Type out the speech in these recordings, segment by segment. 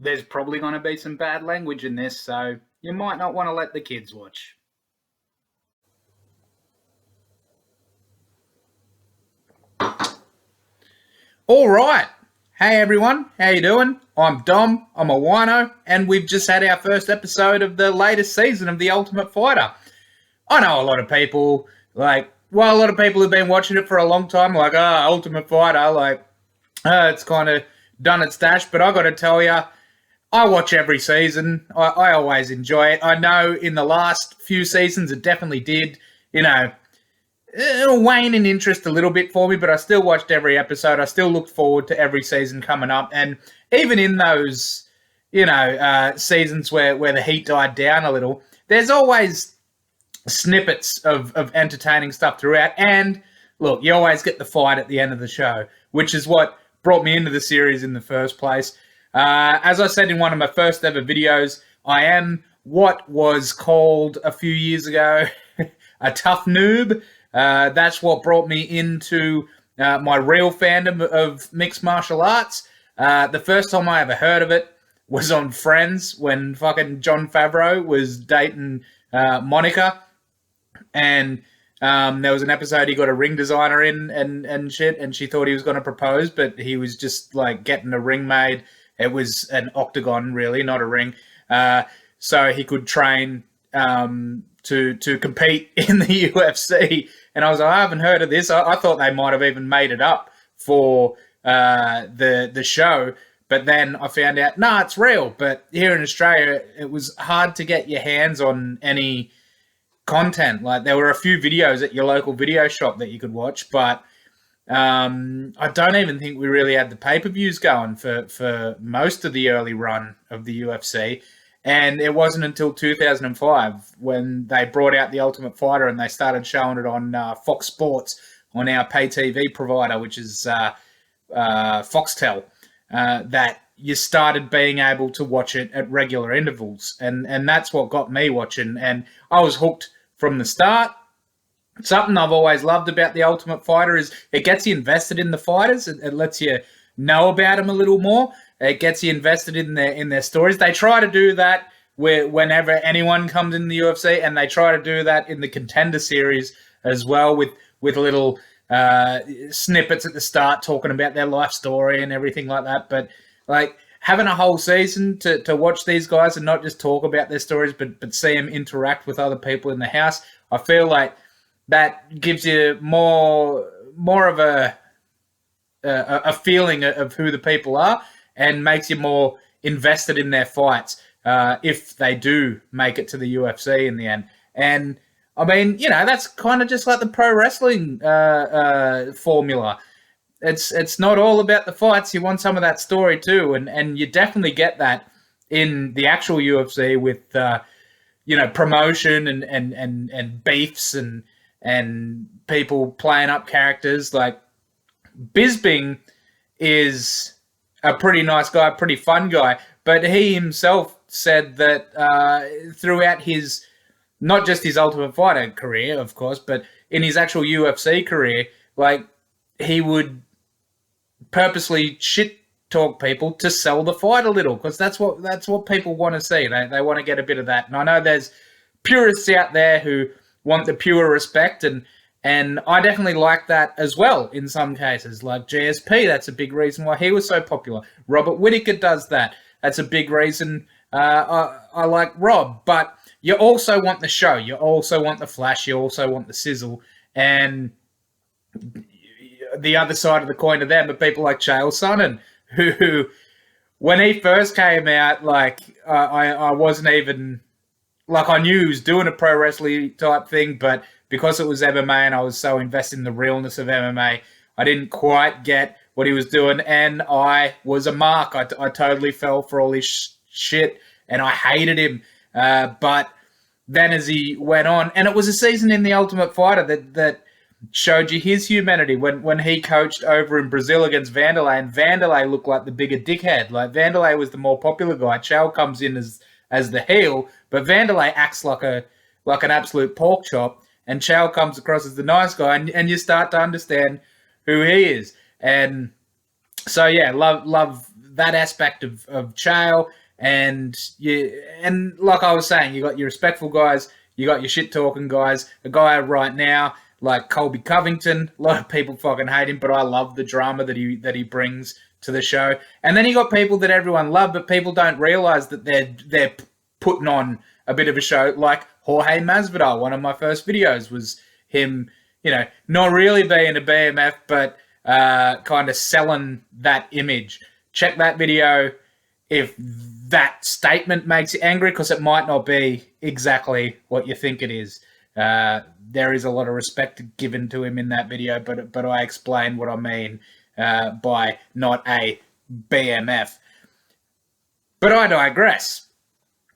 There's probably going to be some bad language in this, so you might not want to let the kids watch. All right. Hey everyone, how you doing? I'm Dom, I'm a wino, and we've just had our first episode of the latest season of The Ultimate Fighter. I know a lot of people, a lot of people have been watching it for a long time, Ultimate Fighter, it's kind of done its dash, but I got to tell you, I watch every season. I always enjoy it. I know in the last few seasons it definitely did, wane in interest a little bit for me, but I still watched every episode. I still looked forward to every season coming up. And even in those, seasons where the heat died down a little, there's always snippets of entertaining stuff throughout. And look, you always get the fight at the end of the show, which is what brought me into the series in the first place. As I said in one of my first ever videos, I am what was called a few years ago a tough noob. That's what brought me into my real fandom of mixed martial arts. The first time I ever heard of it was on Friends when fucking Jon Favreau was dating Monica. And there was an episode he got a ring designer in and shit, and she thought he was going to propose, but he was just like getting a ring made. It was an octagon, really, not a ring. So he could train to compete in the UFC. And I was like, I haven't heard of this. I thought they might have even made it up for the show. But then I found out, it's real. But here in Australia, it was hard to get your hands on any content. Like, there were a few videos at your local video shop that you could watch, but I don't even think we really had the pay-per-views going for most of the early run of the UFC. And it wasn't until 2005 when they brought out The Ultimate Fighter and they started showing it on Fox Sports, on our pay TV provider, which is Foxtel, that you started being able to watch it at regular intervals. And that's what got me watching. And I was hooked from the start. Something I've always loved about The Ultimate Fighter is it gets you invested in the fighters. It lets you know about them a little more. It gets you invested in their stories. They try to do that whenever anyone comes in the UFC, and they try to do that in the Contender series as well, with little snippets at the start talking about their life story and everything like that. But like, having a whole season to watch these guys and not just talk about their stories, but see them interact with other people in the house, I feel like that gives you more of a feeling of who the people are, and makes you more invested in their fights if they do make it to the UFC in the end. And I mean, that's kind of just like the pro wrestling formula. It's not all about the fights. You want some of that story too, and you definitely get that in the actual UFC with promotion and beefs and people playing up characters. Like, Bisping is a pretty nice guy, pretty fun guy, but he himself said that throughout his, not just his Ultimate Fighter career, of course, but in his actual UFC career, like, he would purposely shit talk people to sell the fight a little, because that's what people want to see. They want to get a bit of that. And I know there's purists out there who want the pure respect, and I definitely like that as well in some cases. Like GSP, that's a big reason why he was so popular. Robert Whittaker does that. That's a big reason I like Rob. But you also want the show. You also want the flash. You also want the sizzle. And the other side of the coin to them are people like Chael Sonnen, who when he first came out, I wasn't even... Like, I knew he was doing a pro wrestling type thing, but because it was MMA and I was so invested in the realness of MMA, I didn't quite get what he was doing, and I was a mark. I totally fell for all his shit, and I hated him. But then as he went on, and it was a season in The Ultimate Fighter that showed you his humanity when he coached over in Brazil against Vanderlei, and Vanderlei looked like the bigger dickhead. Like, Vanderlei was the more popular guy. Chael comes in as the heel, but Vanderlei acts like an absolute pork chop, and Chael comes across as the nice guy, and you start to understand who he is. And so, yeah, love that aspect of Chael, and like I was saying, you got your respectful guys, you got your shit talking guys. A guy right now like Colby Covington, a lot of people fucking hate him, but I love the drama that he brings to the show. And then you got people that everyone love, but people don't realize that they're putting on a bit of a show, like Jorge Masvidal. One of my first videos was him, not really being a BMF, but kind of selling that image. Check that video if that statement makes you angry, because it might not be exactly what you think it is. There is a lot of respect given to him in that video, but I explain what I mean by not a BMF. But I digress.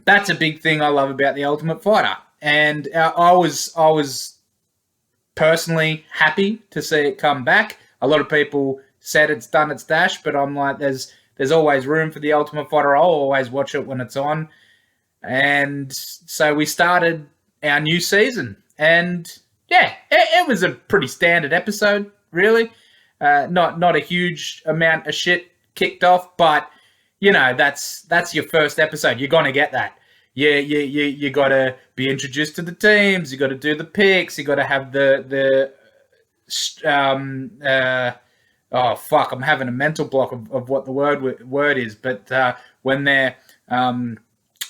That's a big thing I love about The Ultimate Fighter, and I was personally happy to see it come back. A lot of people said it's done its dash, but I'm like, there's always room for The Ultimate Fighter. I'll always watch it when it's on. And so we started our new season, and yeah, it was a pretty standard episode, really. Not a huge amount of shit kicked off, but that's your first episode. You're gonna get that. You gotta be introduced to the teams. You gotta do the picks. You gotta have I'm having a mental block of what the word is. But when they're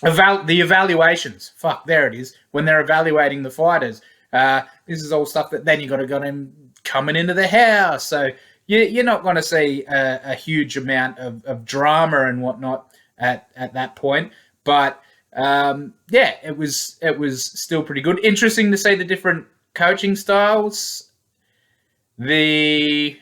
the evaluations, there it is. When they're evaluating the fighters, this is all stuff that then you got to get them coming into the house. So you're not going to see a huge amount of drama and whatnot at that point. But it was still pretty good. Interesting to see the different coaching styles. I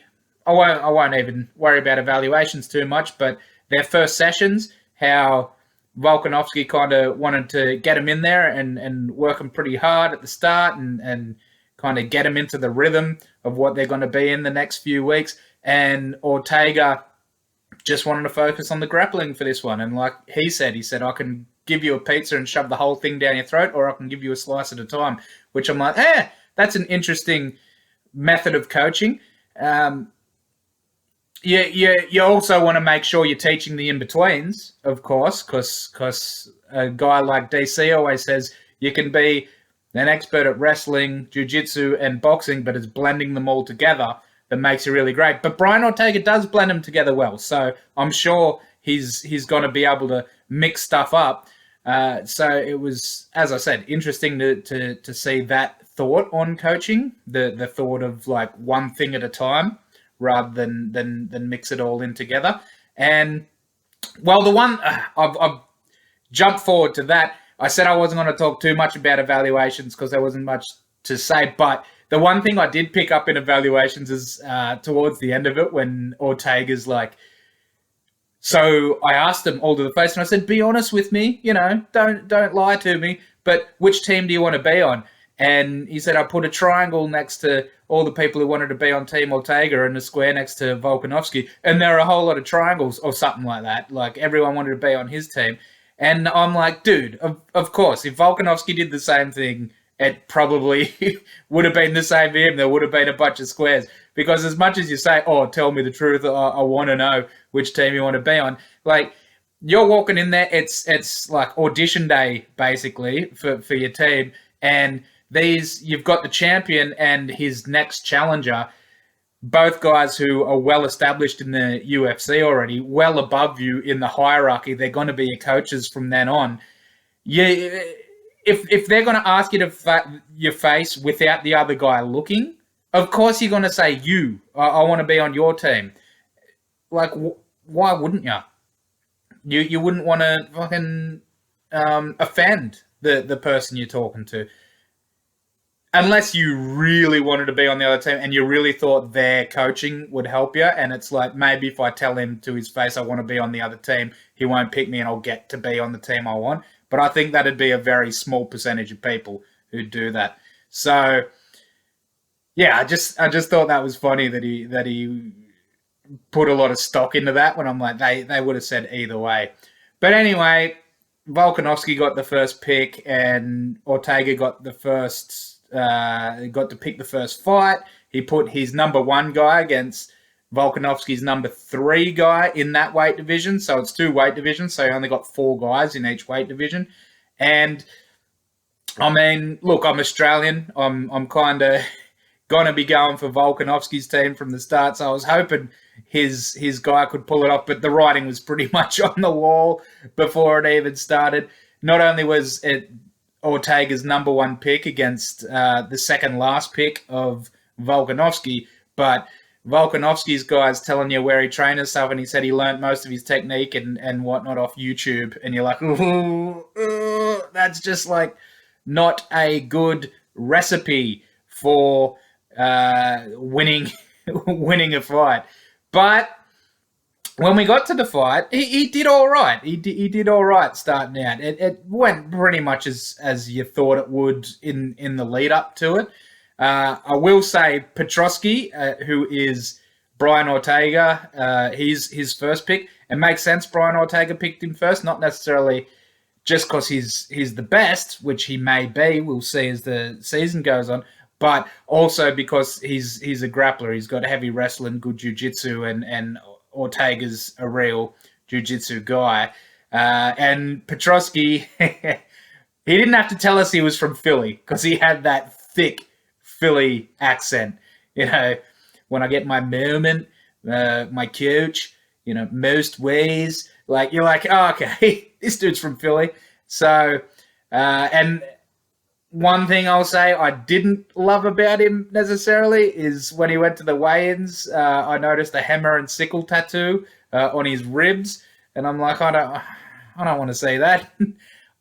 won't even worry about evaluations too much, but their first sessions, how Volkanovski kind of wanted to get him in there and work him pretty hard at the start and kind of get him into the rhythm of what they're going to be in the next few weeks. And Ortega just wanted to focus on the grappling for this one. And like he said, I can give you a pizza and shove the whole thing down your throat, or I can give you a slice at a time, which I'm like, that's an interesting method of coaching. You also want to make sure you're teaching the in-betweens, of course, because a guy like DC always says you can be an expert at wrestling, jiu-jitsu, and boxing, but it's blending them all together that makes you really great. But Brian Ortega does blend them together well, so I'm sure he's going to be able to mix stuff up. So it was, as I said, interesting to see that thought on coaching, the thought of like one thing at a time, rather than mix it all in together. And, well, the one, I've jumped forward to that. I said I wasn't going to talk too much about evaluations because there wasn't much to say, but the one thing I did pick up in evaluations is towards the end of it when Ortega's like, so I asked him all to the face and I said, be honest with me, don't lie to me, but which team do you want to be on? And he said, I put a triangle next to all the people who wanted to be on Team Ortega and a square next to Volkanovski. And there are a whole lot of triangles or something like that. Like everyone wanted to be on his team. And I'm like, dude, of course, if Volkanovski did the same thing, it probably would have been the same for him. There would have been a bunch of squares. Because as much as you say, tell me the truth, I want to know which team you want to be on. Like, you're walking in there, it's like audition day, basically, for your team. And you've got the champion and his next challenger, both guys who are well established in the UFC already, well above you in the hierarchy. They're going to be your coaches from then on. If they're going to ask you to your face without the other guy looking, of course you're going to say, I want to be on your team. Like, why wouldn't you? You wouldn't want to fucking offend the person you're talking to. Unless you really wanted to be on the other team and you really thought their coaching would help you, and it's like, maybe if I tell him to his face I want to be on the other team, he won't pick me and I'll get to be on the team I want. But I think that'd be a very small percentage of people who do that. So, yeah, I just thought that was funny that he put a lot of stock into that when I'm like, they would have said either way. But anyway, Volkanovski got the first pick and Ortega got the first... got to pick the first fight. He put his number one guy against Volkanovski's number 3 guy in that weight division. So it's 2 weight divisions. So you only got 4 guys in each weight division. And I mean, look, I'm Australian. I'm kind of going to be going for Volkanovski's team from the start. So I was hoping his guy could pull it off, but the writing was pretty much on the wall before it even started. Not only was it Ortega's number 1 pick against the second last pick of Volkanovski, but Volkanovski's guy's telling you where he trained and stuff, and he said he learned most of his technique and whatnot off YouTube, and you're like, ooh, that's just like not a good recipe for winning a fight. But when we got to the fight, he did all right. He did all right starting out. It went pretty much as you thought it would in the lead up to it. I will say Petroski, who is Brian Ortega, he's his first pick. It makes sense Brian Ortega picked him first, not necessarily just because he's the best, which he may be. We'll see as the season goes on. But also because he's a grappler. He's got heavy wrestling, good jiu-jitsu, and Ortega's a real jiu-jitsu guy. And Petroski, he didn't have to tell us he was from Philly because he had that thick Philly accent. You know, when I get my moment, my coach, you know, most ways, like you're like, oh, okay, this dude's from Philly. So, and one thing I'll say I didn't love about him necessarily is when he went to the weigh-ins, I noticed a hammer and sickle tattoo on his ribs, and I'm like, I don't want to see that.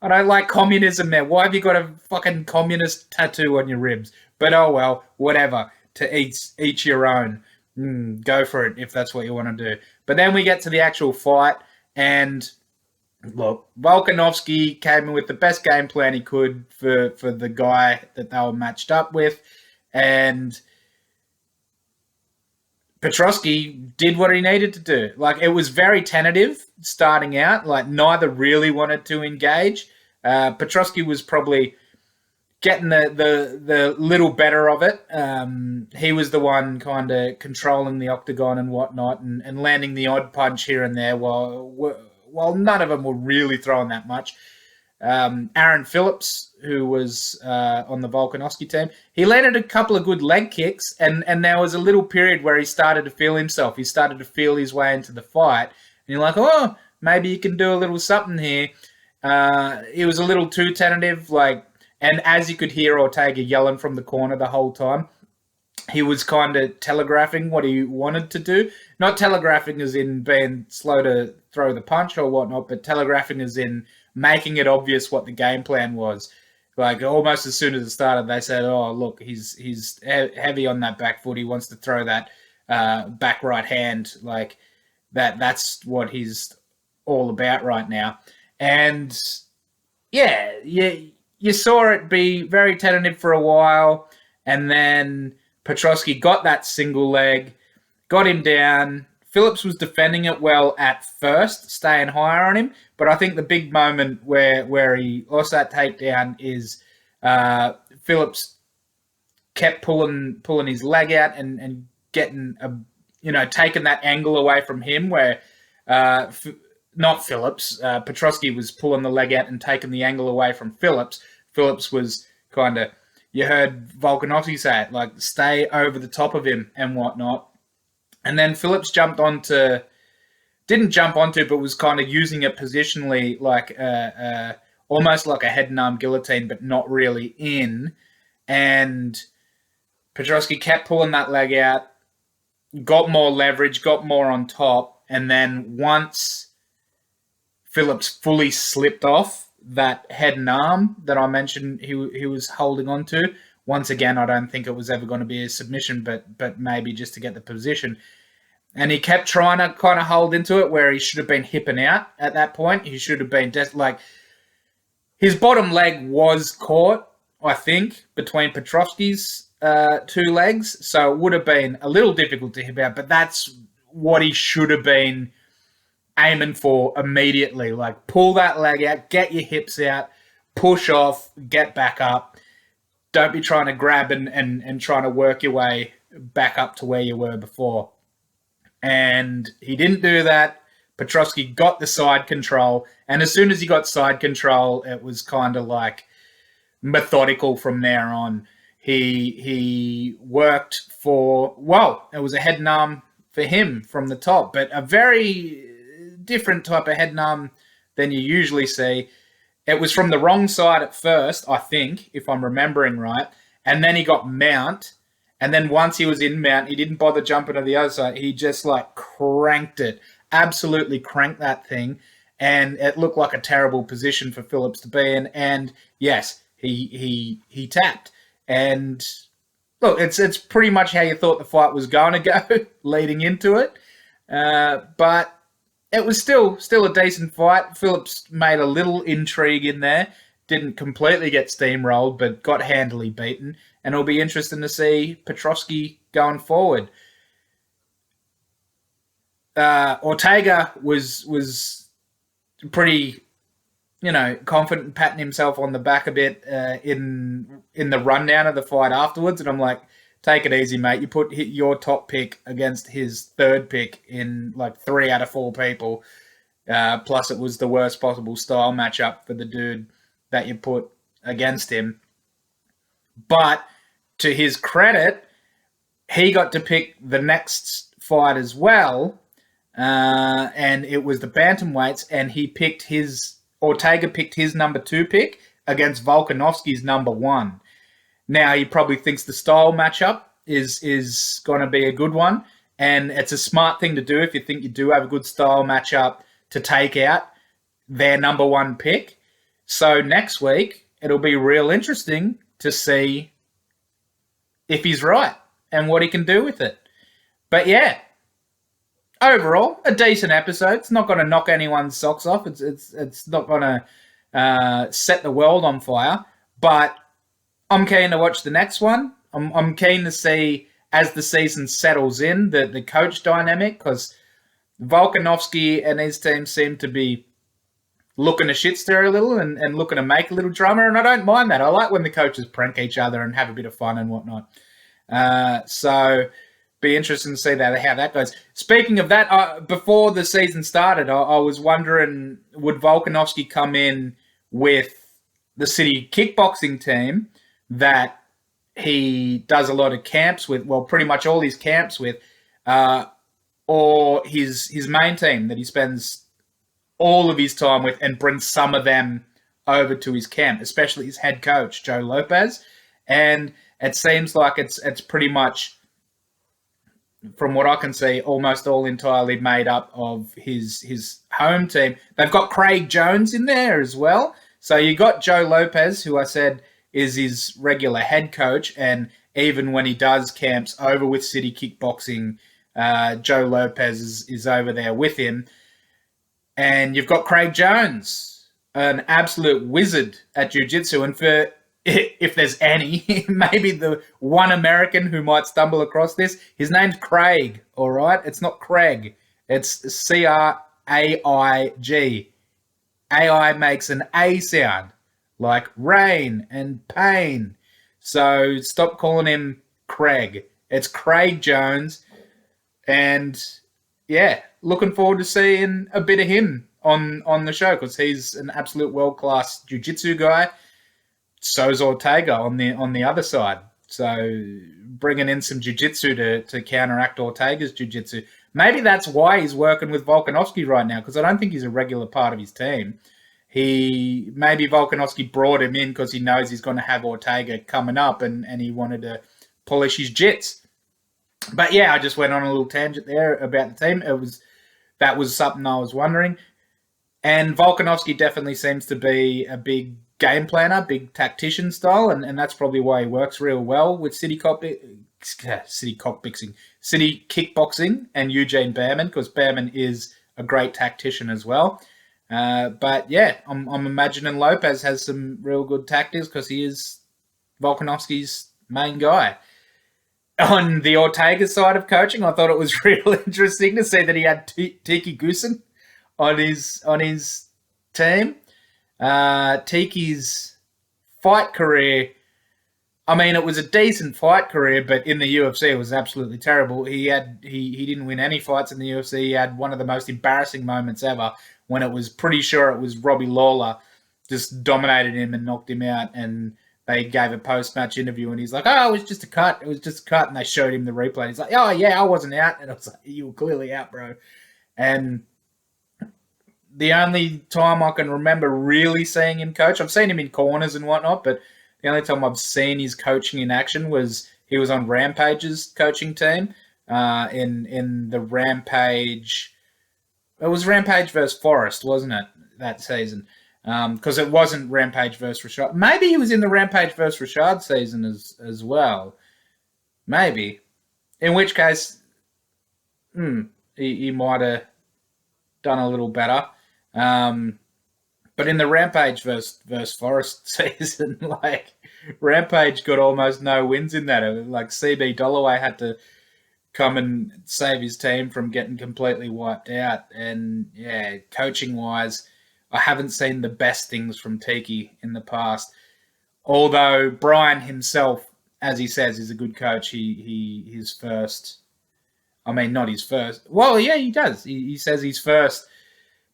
I don't like communism there. Why have you got a fucking communist tattoo on your ribs? But oh well, whatever. To each your own. Go for it if that's what you want to do. But then we get to the actual fight, and look, Volkanovski came in with the best game plan he could for the guy that they were matched up with, and Petroski did what he needed to do. Like, it was very tentative starting out. Like, neither really wanted to engage. Petroski was probably getting the little better of it. He was the one kind of controlling the octagon and whatnot, and landing the odd punch here and there while none of them were really throwing that much. Aaron Phillips, who was on the Volkanovski team, he landed a couple of good leg kicks, and there was a little period where he started to feel himself. He started to feel his way into the fight, and you're like, oh, maybe he can do a little something here. He was a little too tentative, and as you could hear Ortega yelling from the corner the whole time, he was kind of telegraphing what he wanted to do. Not telegraphing as in being slow to throw the punch or whatnot, but telegraphing as in making it obvious what the game plan was. Like, almost as soon as it started, they said, oh, look, he's heavy on that back foot. He wants to throw that back right hand. Like, that's what he's all about right now. And, yeah, you saw it be very tentative for a while, and then Petroski got that single leg, got him down. Phillips was defending it well at first, staying higher on him, but I think the big moment where he lost that takedown is Phillips kept pulling his leg out and getting taking that angle away from him where not Phillips, Petroski was pulling the leg out and taking the angle away from Phillips. Phillips was kind of, you heard Volkanovski say it, like, stay over the top of him and whatnot. And then Phillips didn't jump onto, but was kind of using it positionally, like almost like a head and arm guillotine, but not really in. And Petroski kept pulling that leg out, got more leverage, got more on top, and then once Phillips fully slipped off that head and arm that I mentioned he was holding on to. Once again, I don't think it was ever going to be a submission, but maybe just to get the position. And he kept trying to kind of hold into it where he should have been hipping out at that point. He should have been his bottom leg was caught, I think, between Petrovski's 2 legs. So it would have been a little difficult to hip out, but that's what he should have been aiming for immediately. Like, pull that leg out, get your hips out, push off, get back up. Don't be trying to grab and trying to work your way back up to where you were before. And he didn't do that. Petrosky got the side control. And as soon as he got side control, it was kind of like methodical from there on. He worked for, well, it was a head and arm for him from the top, but a very different type of head and arm than you usually see. It was from the wrong side at first, I think, if I'm remembering right. And then he got mount. And then once he was in mount, he didn't bother jumping to the other side. He just like cranked it, absolutely cranked that thing. And it looked like a terrible position for Phillips to be in. And yes, he tapped. And look, it's pretty much how you thought the fight was going to go leading into it. But it was still a decent fight. Phillips made a little intrigue in there. Didn't completely get steamrolled, but got handily beaten. And it'll be interesting to see Petrosky going forward. Ortega was pretty, confident, patting himself on the back a bit in the rundown of the fight afterwards. And I'm like, take it easy, mate. You put your top pick against his third pick in like 3 out of 4 people. Plus, it was the worst possible style matchup for the dude that you put against him. But to his credit, he got to pick the next fight as well. And it was the bantamweights, and Ortega picked his number 2 pick against Volkanovski's number 1. Now, he probably thinks the style matchup is going to be a good one, and it's a smart thing to do if you think you do have a good style matchup to take out their number 1 pick. So next week, it'll be real interesting to see if he's right and what he can do with it. But yeah, overall, a decent episode. It's not going to knock anyone's socks off. It's not going to set the world on fire, but I'm keen to watch the next one. I'm keen to see, as the season settles in, the coach dynamic, because Volkanovski and his team seem to be looking to shit stir a little and looking to make a little drama, and I don't mind that. I like when the coaches prank each other and have a bit of fun and whatnot. So be interesting to see how that goes. Speaking of that, before the season started, I was wondering, would Volkanovski come in with the city kickboxing team that he does a lot of camps with, well, pretty much all his camps with, or his main team that he spends all of his time with and brings some of them over to his camp, especially his head coach, Joe Lopez. And it seems like it's pretty much, from what I can see, almost all entirely made up of his home team. They've got Craig Jones in there as well. So you got Joe Lopez, who I said is his regular head coach, and even when he does camps over with City Kickboxing, Joe Lopez is over there with him. And you've got Craig Jones, an absolute wizard at jiu-jitsu. And for, if there's any, maybe the one American who might stumble across this, his name's Craig, all right? It's not Craig. It's C-R-A-I-G. AI makes an A sound, like rain and pain. So stop calling him Craig. It's Craig Jones. And yeah, looking forward to seeing a bit of him on the show, because he's an absolute world-class jiu-jitsu guy. So's Ortega on the other side. So bringing in some jiu-jitsu to counteract Ortega's jiu-jitsu. Maybe that's why he's working with Volkanovski right now, because I don't think he's a regular part of his team. Maybe Volkanovski brought him in because he knows he's going to have Ortega coming up, and he wanted to polish his jits. But yeah, I just went on a little tangent there about the team. That was something I was wondering. And Volkanovski definitely seems to be a big game planner, big tactician style, and that's probably why he works real well with City Kickboxing and Eugene Bareman, because Bareman is a great tactician as well. But yeah, I'm imagining Lopez has some real good tactics because he is Volkanovski's main guy. On the Ortega side of coaching, I thought it was real interesting to see that he had Tiki Goosen on his team. Tiki's fight career, I mean, it was a decent fight career, but in the UFC, it was absolutely terrible. He didn't win any fights in the UFC. He had one of the most embarrassing moments ever when it was pretty sure it was Robbie Lawler just dominated him and knocked him out, and they gave a post-match interview, and he's like, "Oh, it was just a cut. It was just a cut," and they showed him the replay. And he's like, "Oh yeah, I wasn't out," and I was like, "You were clearly out, bro." And the only time I can remember really seeing him coach, I've seen him in corners and whatnot, but the only time I've seen his coaching in action was he was on Rampage's coaching team in the Rampage. It was Rampage versus Forrest, wasn't it, that season? Because it wasn't Rampage versus Rashad. Maybe he was in the Rampage versus Rashad season as well. Maybe. In which case, he might have done a little better. But in the Rampage versus Forrest season, like, Rampage got almost no wins in that. Like, CB Dollaway had to come and save his team from getting completely wiped out. And, yeah, coaching-wise, I haven't seen the best things from Tiki in the past. Although Brian himself, as he says, is a good coach. His first... I mean, not his first. Well, yeah, he does. He says his first...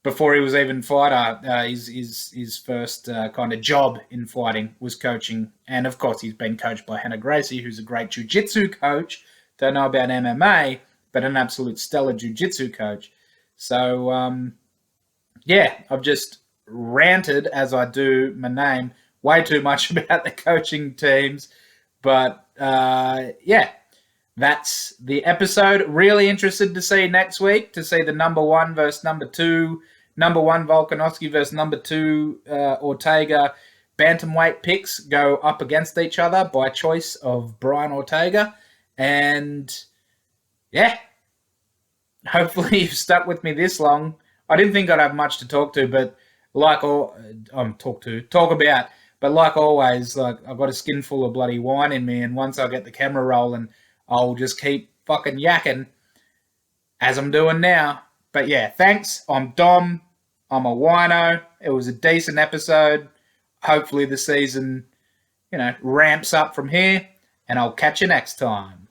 Before he was even fighter, his first kind of job in fighting was coaching. And, of course, he's been coached by Hannah Gracie, who's a great jiu-jitsu coach. Don't know about MMA, but an absolute stellar jiu-jitsu coach. So, yeah, I've just ranted, as I do my name, way too much about the coaching teams. But, yeah, that's the episode. Really interested to see next week, to see the number 1 versus number 2. Number 1 Volkanovski versus number 2 Ortega bantamweight picks go up against each other by choice of Brian Ortega. And, yeah, hopefully you've stuck with me this long. I didn't think I'd have much to talk to, but like talk about. But like always, like, I've got a skin full of bloody wine in me, and once I get the camera rolling, I'll just keep fucking yakking, as I'm doing now. But yeah, thanks. I'm Dom. I'm a wino. It was a decent episode. Hopefully the season, ramps up from here, and I'll catch you next time.